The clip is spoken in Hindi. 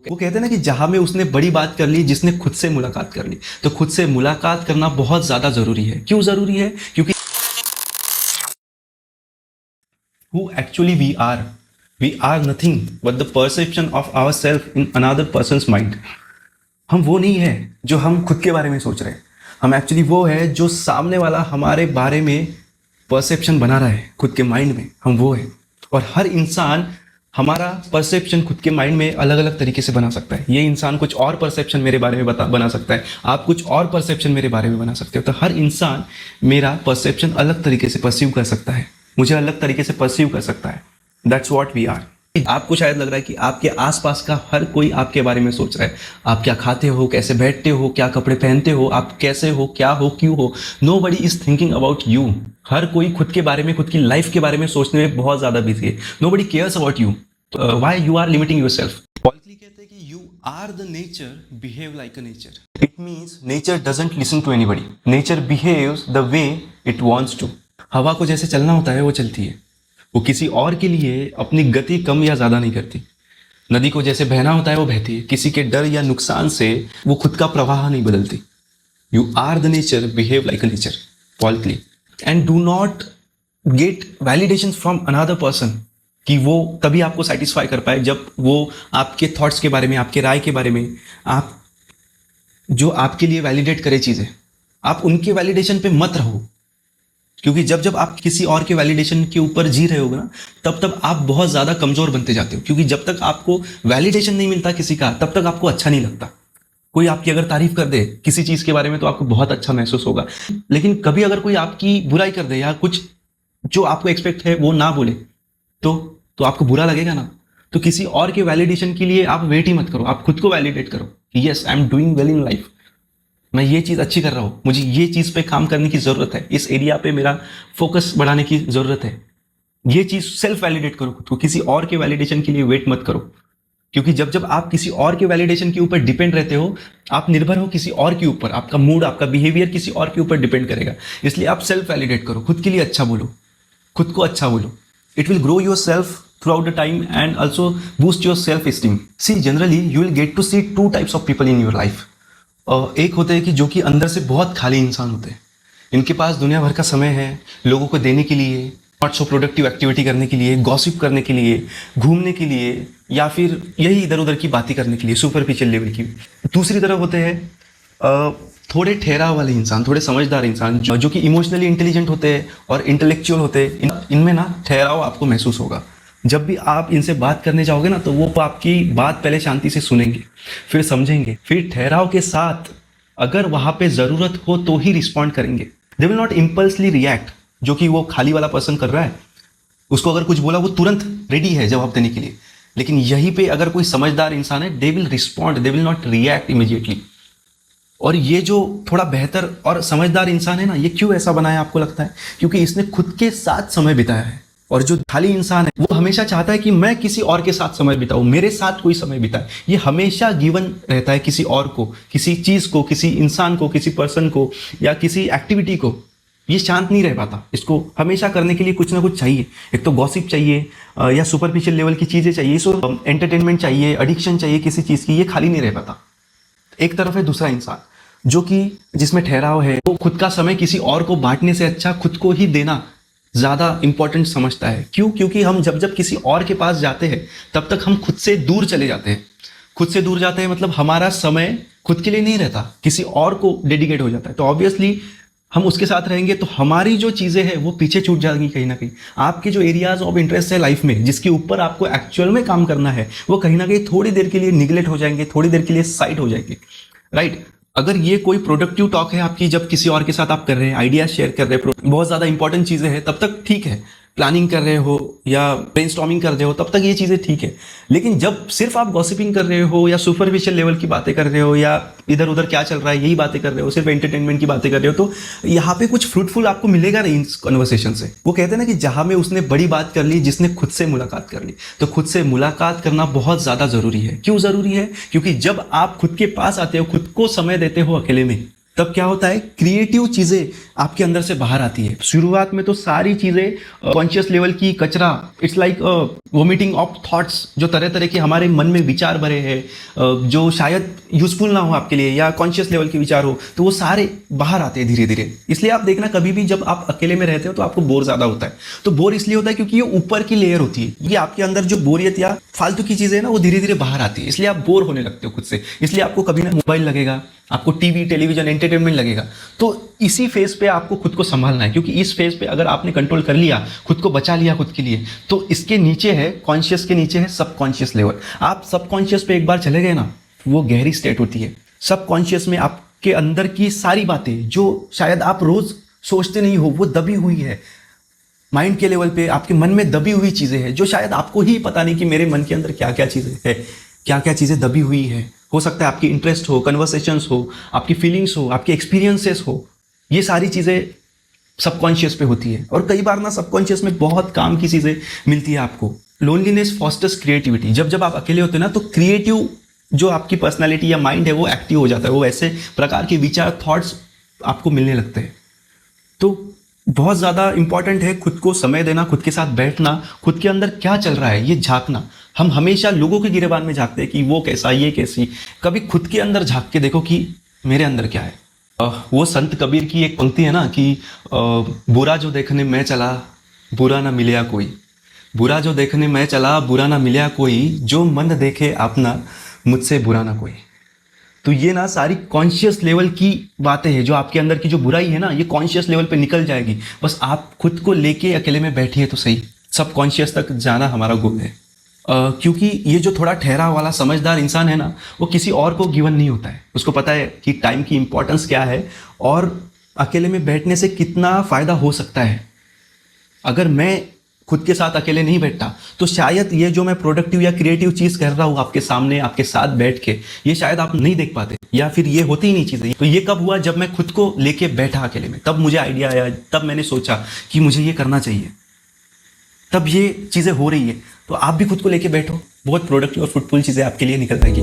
वो कहते हैं ना कि जहां में उसने बड़ी बात कर ली जिसने खुद से मुलाकात कर ली। तो खुद से मुलाकात करना बहुत ज्यादा जरूरी है। क्यों जरूरी है? क्योंकि who actually we are nothing but the perception of ourselves in another person's mind। हम वो नहीं है जो हम खुद के बारे में सोच रहे हैं, हम एक्चुअली वो है जो सामने वाला हमारे बारे में परसेप्शन बना रहा है खुद के माइंड में, हम वो है। और हर इंसान हमारा परसेप्शन खुद के माइंड में अलग अलग तरीके से बना सकता है। ये इंसान कुछ और परसेप्शन मेरे बारे में बना सकता है, आप कुछ और परसेप्शन मेरे बारे में बना सकते हो। तो हर इंसान मेरा परसेप्शन अलग तरीके से परसीव कर सकता है, मुझे अलग तरीके से परसीव कर सकता है। That's what we are. आपको शायद लग रहा है कि आपके आसपास का हर कोई आपके बारे में सोच रहा है, आप क्या खाते हो, कैसे बैठते हो, क्या कपड़े पहनते हो, आप कैसे हो, क्या हो, क्यों हो। Nobody is thinking about you. हर कोई खुद के बारे में, खुद की लाइफ के बारे में सोचने में बहुत ज्यादा बिजी है। Nobody cares about you. Why you are limiting yourself? Politely कहते हैं कि you are the nature, behave like a nature. It means nature doesn't listen to anybody, nature behaves the way it wants to. हवा को जैसे चलना होता है वो चलती है, वो किसी और के लिए अपनी गति कम या ज्यादा नहीं करती। नदी को जैसे बहना होता है वो बहती है, किसी के डर या नुकसान से वो खुद का प्रवाह नहीं बदलती। You are the nature, behave like a nature, politely. And do not get validation from another person, कि वो तभी आपको सेटिस्फाई कर पाए जब वो आपके थॉट्स के बारे में, आपके राय के बारे में, आप जो आपके लिए वैलिडेट करे चीजें, आप उनके वैलिडेशन पे मत रहो। क्योंकि जब जब आप किसी और के वैलिडेशन के ऊपर जी रहे होगे ना, तब तब आप बहुत ज्यादा कमजोर बनते जाते हो। क्योंकि जब तक आपको वैलिडेशन नहीं मिलता किसी का, तब तक आपको अच्छा नहीं लगता। कोई आपकी अगर तारीफ कर दे किसी चीज के बारे में तो आपको बहुत अच्छा महसूस होगा, लेकिन कभी अगर कोई आपकी बुराई कर दे या कुछ जो आपको एक्सपेक्ट है वो ना बोले तो आपको बुरा लगेगा ना। तो किसी और के वैलिडेशन के लिए आप वेट ही मत करो, आप खुद को वैलिडेट करो कि yes I am doing well in life, मैं ये चीज अच्छी कर रहा हूं, मुझे ये चीज पे काम करने की जरूरत है, इस एरिया पे मेरा फोकस बढ़ाने की जरूरत है। ये चीज सेल्फ वैलिडेट करो खुद को, किसी और के वैलिडेशन के लिए वेट मत करो। क्योंकि जब जब आप किसी और के वैलिडेशन के ऊपर डिपेंड रहते हो, आप निर्भर हो किसी और के ऊपर, आपका मूड, आपका बिहेवियर किसी और के ऊपर डिपेंड करेगा। इसलिए आप सेल्फ वैलिडेट करो, खुद के लिए अच्छा बोलो, खुद को अच्छा बोलो। It will grow your self throughout the time and also boost your self esteem। See, generally you will get to see two types of people in your life। एक होते हैं कि जो कि अंदर से बहुत खाली इंसान होते हैं, इनके पास दुनिया भर का समय है लोगों को देने के लिए, नॉट सो प्रोडक्टिव एक्टिविटी करने के लिए, गॉसिप करने के लिए, घूमने के लिए, या फिर यही इधर उधर की बातें करने के लिए, सुपरफिशियल लेवल की। दूसरी तरफ होते हैं थोड़े ठहराव वाले इंसान, थोड़े समझदार इंसान, जो कि इमोशनली इंटेलिजेंट होते हैं और इंटेलेक्चुअल होते हैं। इनमें ना ठहराव आपको महसूस होगा। जब भी आप इनसे बात करने जाओगे ना, तो वो आपकी बात पहले शांति से सुनेंगे, फिर समझेंगे, फिर ठहराव के साथ अगर वहां पे जरूरत हो तो ही रिस्पॉन्ड करेंगे। दे विल नॉट इम्पल्सली रिएक्ट, जो कि वो खाली वाला पर्सन कर रहा है। उसको अगर कुछ बोला वो तुरंत रेडी है जवाब देने के लिए। लेकिन यहीं पे अगर कोई समझदार इंसान है, they will respond, they will not react immediately. और ये जो थोड़ा बेहतर और समझदार इंसान है ना, ये क्यों ऐसा बना है आपको लगता है? क्योंकि इसने खुद के साथ समय बिताया है। और जो खाली इंसान है वो हमेशा चाहता है कि मैं किसी और के साथ समय बिताऊं, मेरे साथ कोई समय बिताए। ये हमेशा गिवन रहता है किसी और को, किसी चीज को, किसी इंसान को, किसी पर्सन को या किसी एक्टिविटी को। ये शांत नहीं रह पाता, इसको हमेशा करने के लिए कुछ ना कुछ चाहिए। एक तो गॉसिप चाहिए या सुपरफिशियल लेवल की चीजें चाहिए, सो एंटरटेनमेंट चाहिए, एडिक्शन चाहिए किसी चीज की। ये खाली नहीं रह पाता। एक तरफ है दूसरा इंसान जो कि जिसमें ठहराव है, वो खुद का समय किसी और को बांटने से अच्छा खुद को ही देना ज्यादा इंपॉर्टेंट समझता है। क्यों? क्योंकि हम जब जब किसी और के पास जाते हैं तब तक हम खुद से दूर चले जाते हैं। खुद से दूर जाते हैं मतलब हमारा समय खुद के लिए नहीं रहता, किसी और को डेडिकेट हो जाता है। तो ऑब्वियसली हम उसके साथ रहेंगे तो हमारी जो चीजें हैं वो पीछे छूट जाएंगी कहीं ना कहीं। आपके जो एरियाज ऑफ इंटरेस्ट है लाइफ में, जिसके ऊपर आपको एक्चुअल में काम करना है, वो कहीं ना कहीं थोड़ी देर के लिए निगलेक्ट हो जाएंगे, थोड़ी देर के लिए साइड हो जाएंगे, राइट। अगर ये कोई प्रोडक्टिव टॉक है आपकी, जब किसी और के साथ आप कर रहे हैं, आइडियाज शेयर कर रहे हैं, बहुत ज्यादा इंपॉर्टेंट चीजें हैं, तब तक ठीक है। प्लानिंग कर रहे हो या ब्रेनस्टॉर्मिंग कर रहे हो, तब तक ये चीजें ठीक है। लेकिन जब सिर्फ आप गॉसिपिंग कर रहे हो या सुपरफिशियल लेवल की बातें कर रहे हो या इधर उधर क्या चल रहा है यही बातें कर रहे हो, सिर्फ एंटरटेनमेंट की बातें कर रहे हो, तो यहाँ पे कुछ फ्रूटफुल आपको मिलेगा नहीं इस कन्वर्सेशन से। वो कहते हैं ना कि जहां में उसने बड़ी बात कर ली जिसने खुद से मुलाकात कर ली। तो खुद से मुलाकात करना बहुत ज्यादा जरूरी है। क्यों जरूरी है? क्योंकि जब आप खुद के पास आते हो, खुद को समय देते हो अकेले में, तब क्या होता है, क्रिएटिव चीजें आपके अंदर से बाहर आती है। शुरुआत में तो सारी चीजें कॉन्शियस लेवल की कचरा, it's like vomiting of thoughts, जो तरह तरह के हमारे मन में विचार भरे हैं जो शायद यूजफुल ना हो आपके लिए, या कॉन्शियस लेवल के विचार हो, तो वो सारे बाहर आते हैं धीरे धीरे। इसलिए आप देखना कभी भी जब आप अकेले में रहते हो तो आपको बोर ज्यादा होता है। तो बोर इसलिए होता है क्योंकि ये ऊपर की लेयर होती है, ये आपके अंदर जो बोरियत या फालतू की चीजें है ना वो धीरे धीरे बाहर आती है, इसलिए आप बोर होने लगते हो खुद से। इसलिए आपको कभी ना मोबाइल लगेगा, आपको टीवी टेलीविजन एंटरटेनमेंट लगेगा। तो इसी फेज पे आपको खुद को संभालना है, क्योंकि इस फेज पे अगर आपने कंट्रोल कर लिया, खुद को बचा लिया खुद के लिए, तो इसके नीचे है, कॉन्शियस के नीचे है सबकॉन्शियस लेवल। आप सबकॉन्शियस पे एक बार चले गए ना, वो गहरी स्टेट होती है। सबकॉन्शियस में आपके अंदर की सारी बातें जो शायद आप रोज सोचते नहीं हो, वो दबी हुई है माइंड के लेवल पे, आपके मन में दबी हुई चीजें हैं जो शायद आपको ही पता नहीं कि मेरे मन के अंदर क्या क्या चीजें है, क्या क्या चीजें दबी हुई है। हो सकता है आपकी इंटरेस्ट हो, कन्वर्सेशंस हो, आपकी फीलिंग्स हो, आपके एक्सपीरियंसेस हो, ये सारी चीजें सबकॉन्शियस पे होती है। और कई बार ना सबकॉन्शियस में बहुत काम की चीजें मिलती है आपको। Loneliness fosters creativity. जब जब आप अकेले होते हैं ना, तो क्रिएटिव जो आपकी पर्सनैलिटी या माइंड है वो एक्टिव हो जाता है, वो ऐसे प्रकार के विचार, थॉट्स आपको मिलने लगते हैं। तो बहुत ज़्यादा इंपॉर्टेंट है खुद को समय देना, खुद के साथ बैठना, खुद के अंदर क्या चल रहा है ये झांकना। हम हमेशा लोगों के गिरेबान में झांकते हैं कि वो कैसा, ये कैसी। कभी खुद के अंदर झांक के देखो कि मेरे अंदर क्या है। वो संत कबीर की एक पंक्ति है ना कि बुरा जो देखने मैं चला, बुरा ना मिलया कोई। बुरा जो देखने मैं चला, बुरा ना मिलया कोई। जो मन देखे अपना, मुझसे बुरा ना कोई। तो ये ना सारी कॉन्शियस लेवल की बातें हैं, जो आपके अंदर की जो बुराई है ना, ये कॉन्शियस लेवल पे निकल जाएगी। बस आप खुद को लेके अकेले में बैठिए तो सही। सब कॉन्शियस तक जाना हमारा गोल है। क्योंकि ये जो थोड़ा ठहरा वाला समझदार इंसान है ना, वो किसी और को गिवन नहीं होता है। उसको पता है कि टाइम की इंपॉर्टेंस क्या है और अकेले में बैठने से कितना फायदा हो सकता है। अगर मैं खुद के साथ अकेले नहीं बैठता तो शायद ये जो मैं प्रोडक्टिव या क्रिएटिव चीज कर रहा हूँ आपके सामने, आपके साथ बैठ के, ये शायद आप नहीं देख पाते, या फिर ये होती ही नहीं चीजें। तो ये कब हुआ, जब मैं खुद को लेके बैठा अकेले में, तब मुझे आइडिया आया, तब मैंने सोचा कि मुझे ये करना चाहिए, तब ये चीजें हो रही है। तो आप भी खुद को लेके बैठो, बहुत प्रोडक्टिव और फ्रूटफुल चीजें आपके लिए निकल आएगी।